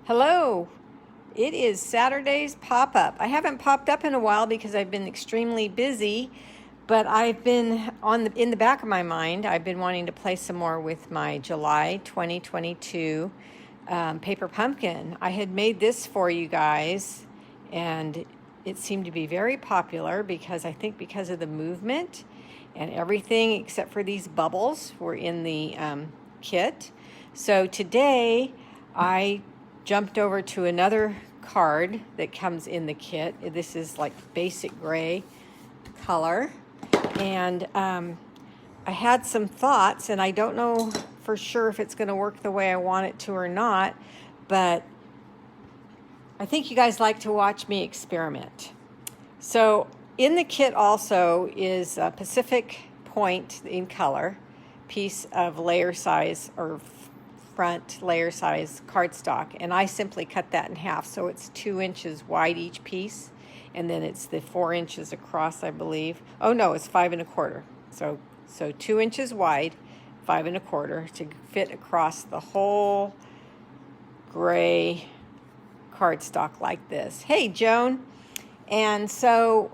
Hello, it is Saturday's pop-up. I haven't popped up in a while because I've been extremely busy, but I've been in the back of my mind, I've been wanting to play some more with my July 2022 paper pumpkin. I had made this for you guys, and it seemed to be very popular because because of the movement and everything except for these bubbles were in the kit. So today I jumped over to another card that comes in the kit. This is like basic gray color. And I had some thoughts, and I don't know for sure if it's going to work the way I want it to or not, but I think you guys like to watch me experiment. So in the kit also is a Pacific Point in color piece of layer size or front layer size cardstock, and I simply cut that in half so it's 2 inches wide each piece, and then it's the 4 inches across, I believe. Oh no, it's 5 1/4. So 2 inches wide, 5 1/4 to fit across the whole gray cardstock like this. Hey Joan. And so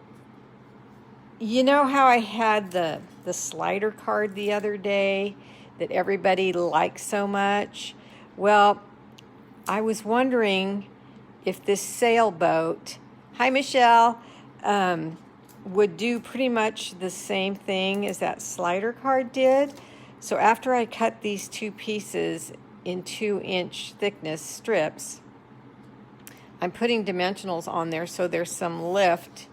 you know how I had the slider card the other day that everybody likes so much? Well, I was wondering if this sailboat, hi Michelle, would do pretty much the same thing as that slider card did. So after I cut these two pieces in 2-inch thickness strips, I'm putting dimensionals on there so there's some lift,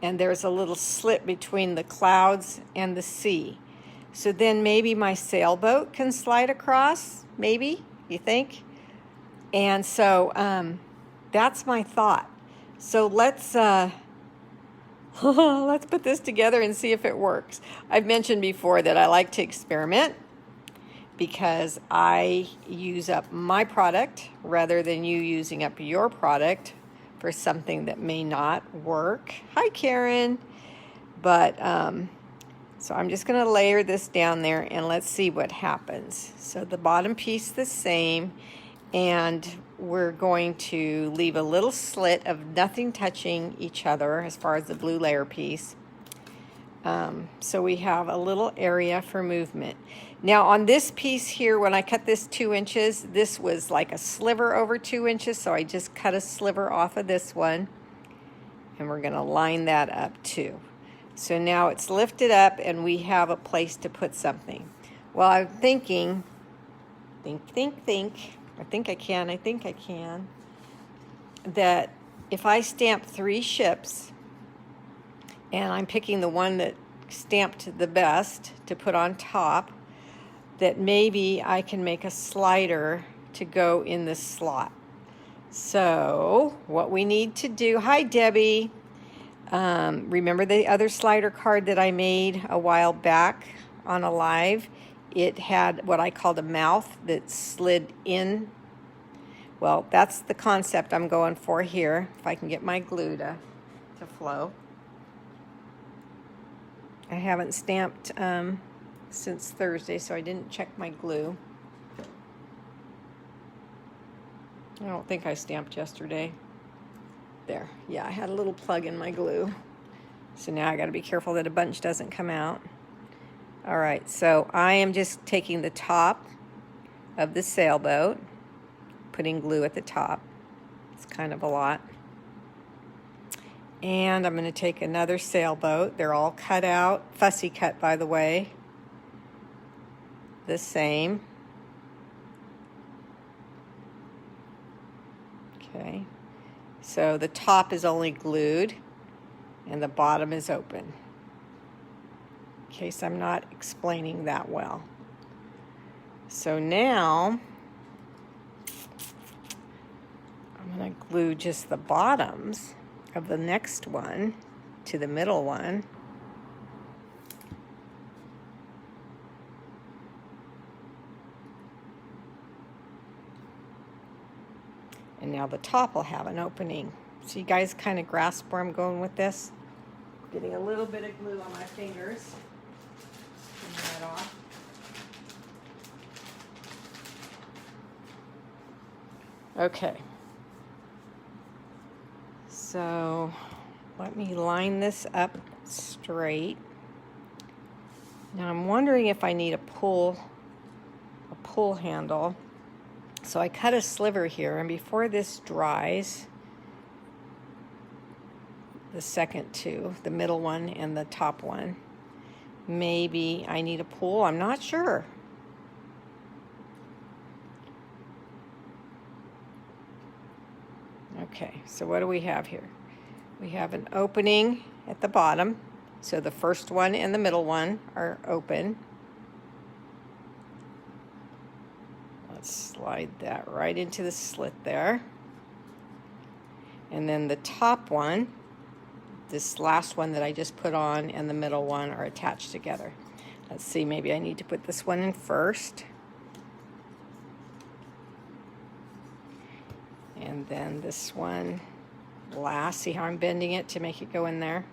and there's a little slit between the clouds and the sea. So then maybe my sailboat can slide across, maybe, you think? And so that's my thought. So let's let's put this together and see if it works. I've mentioned before that I like to experiment because I use up my product rather than you using up your product for something that may not work. Hi, Karen. But so I'm just going to layer this down there and let's see what happens. So the bottom piece the same, and we're going to leave a little slit of nothing touching each other as far as the blue layer piece. So we have a little area for movement. Now on this piece here, when I cut this 2 inches, this was like a sliver over 2 inches, so I just cut a sliver off of this one, and we're going to line that up too. So now it's lifted up and we have a place to put something. Well, I'm thinking, I think I can, that if I stamp 3 ships, and I'm picking the one that stamped the best to put on top, that maybe I can make a slider to go in this slot. So what we need to do, hi Debbie, remember the other slider card that I made a while back on a live? It had what I called a mouth that slid in. Well, that's the concept I'm going for here, if I can get my glue to flow. I haven't stamped since Thursday, so I didn't check my glue. I don't think I stamped yesterday. There, yeah, I had a little plug in my glue. So now I got to be careful that a bunch doesn't come out. All right, so I am just taking the top of the sailboat, putting glue at the top. It's kind of a lot. And I'm going to take another sailboat. They're all cut out, fussy cut by the way. The same. Okay. So the top is only glued and the bottom is open. In case I'm not explaining that well. So now I'm going to glue just the bottoms of the next one to the middle one. And now the top will have an opening. So you guys kind of grasp where I'm going with this? Getting a little bit of glue on my fingers. Turn that off. Okay, So let me line this up straight. Now I'm wondering if I need a pull handle. So I cut a sliver here, and before this dries, the second two, the middle one and the top one, maybe I need a pull. I'm not sure. Okay, so what do we have here? We have an opening at the bottom. So the first one and the middle one are open. Let's slide that right into the slit there. And then the top one, this last one that I just put on, and the middle one are attached together. Let's see, maybe I need to put this one in first. And then this one last. See how I'm bending it to make it go in there?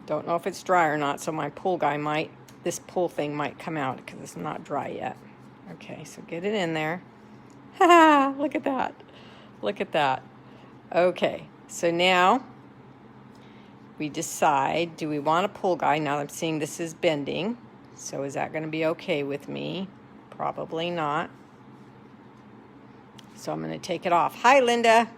Don't know if it's dry or not, so my pull guy might, this pull thing might come out because it's not dry yet. Okay, so get it in there. Ha! Look at that. Look at that. Okay, so now we decide, do we want a pull guy? Now I'm seeing this is bending, so is that going to be okay with me? Probably not. So I'm going to take it off. Hi, Linda.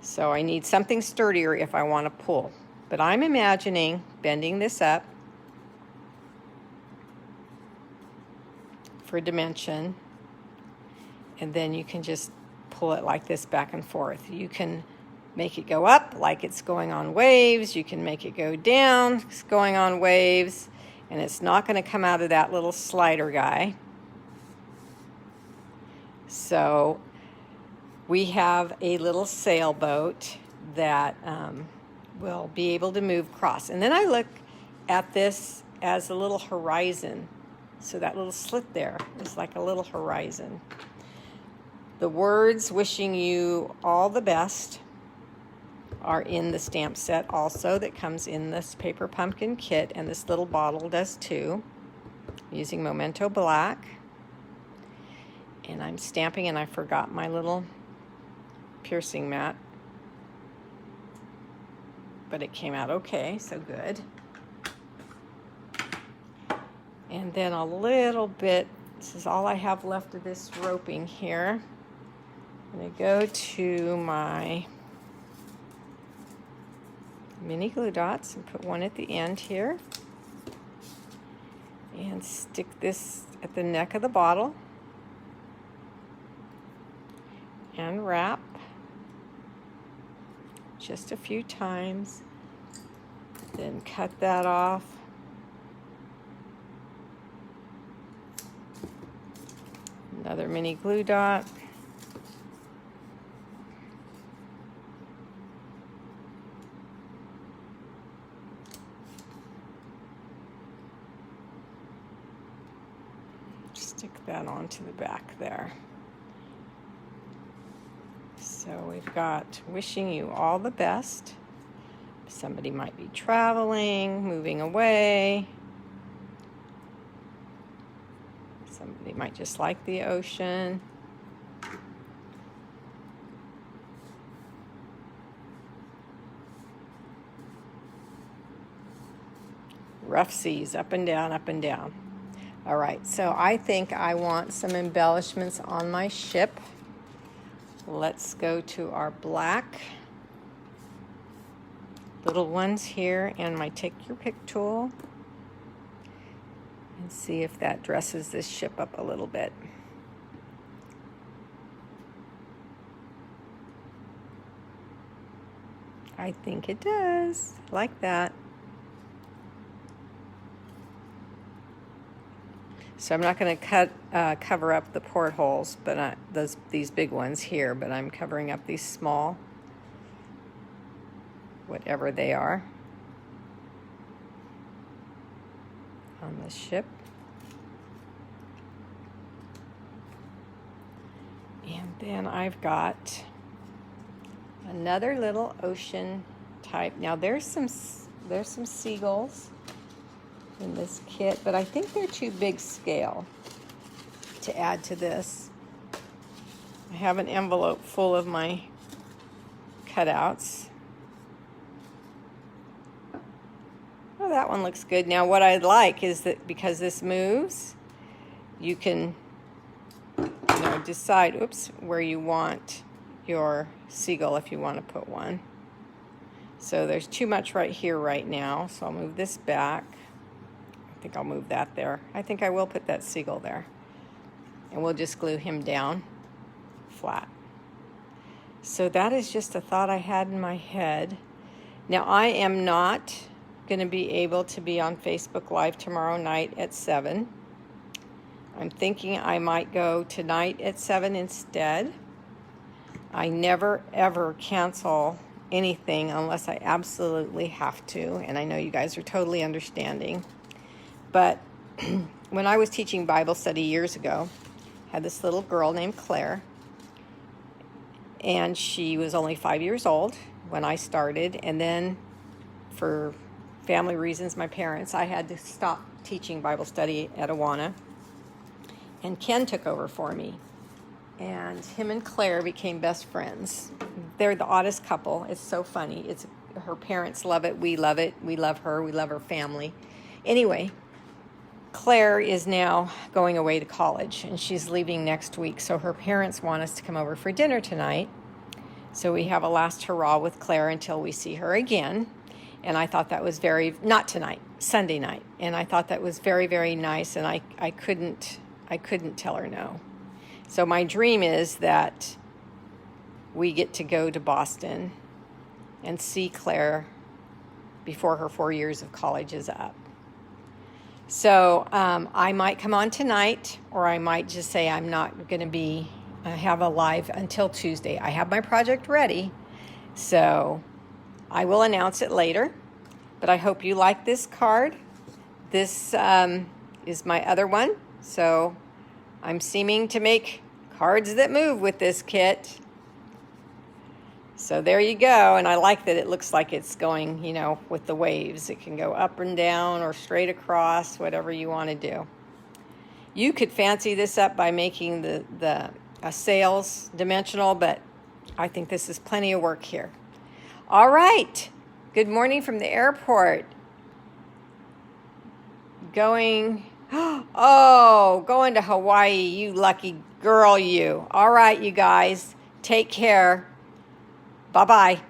So I need something sturdier if I want to pull. But I'm imagining bending this up for dimension, and then you can just pull it like this back and forth. You can make it go up like it's going on waves. You can make it go down, it's going on waves, and it's not going to come out of that little slider guy. So we have a little sailboat that will be able to move across. And then I look at this as a little horizon. So that little slit there is like a little horizon. The words wishing you all the best are in the stamp set also that comes in this paper pumpkin kit, and this little bottle does too. I'm using Memento Black. And I'm stamping, and I forgot my little piercing mat. But it came out okay, so good. And then a little bit, this is all I have left of this roping here. I'm going to go to my mini glue dots and put one at the end here. And stick this at the neck of the bottle. And wrap just a few times, then cut that off. Another mini glue dot. Stick that onto the back there. So we've got wishing you all the best. Somebody might be traveling, moving away. Somebody might just like the ocean. Rough seas, up and down, up and down. All right, so I think I want some embellishments on my ship. Let's go to our black little ones here and my Take Your Pick tool and see if that dresses this ship up a little bit. I think it does. Like that. So I'm not going to cover up the portholes, but these big ones here, but I'm covering up these small, whatever they are, on the ship. And then I've got another little ocean type. Now there's some seagulls in this kit, but I think they're too big scale to add to this. I have an envelope full of my cutouts. Oh, that one looks good. Now what I'd like is that because this moves, you can decide, where you want your seagull if you want to put one. So there's too much right here right now, so I'll move this back. I think I'll move that there. I think I will put that seagull there. And we'll just glue him down flat. So that is just a thought I had in my head. Now I am not going to be able to be on Facebook Live tomorrow night at 7. I'm thinking I might go tonight at 7 instead. I never ever cancel anything unless I absolutely have to, and I know you guys are totally understanding. But when I was teaching Bible study years ago, I had this little girl named Claire, and she was only 5 years old when I started, and then for family reasons, my parents, I had to stop teaching Bible study at Awana. And Ken took over for me. And him and Claire became best friends. They're the oddest couple. It's so funny. Her parents love it. We love it. We love her. We love her family. Anyway, Claire is now going away to college, and she's leaving next week. So her parents want us to come over for dinner tonight. So we have a last hurrah with Claire until we see her again. And I thought that was not tonight, Sunday night. And I thought that was very, very nice. And I couldn't tell her no. So my dream is that we get to go to Boston and see Claire before her 4 years of college is up. So I might come on tonight, or I might just say I'm not going to have a live until Tuesday. I have my project ready, so I will announce it later. But I hope you like this card. This is my other one. So I'm seeming to make cards that move with this kit. So there you go. And I like that it looks like it's going, with the waves. It can go up and down or straight across, whatever you want to do. You could fancy this up by making the sails dimensional, but I think this is plenty of work here. All right. Good morning from the airport. Going to Hawaii, you lucky girl, you. All right, you guys, take care. Bye-bye.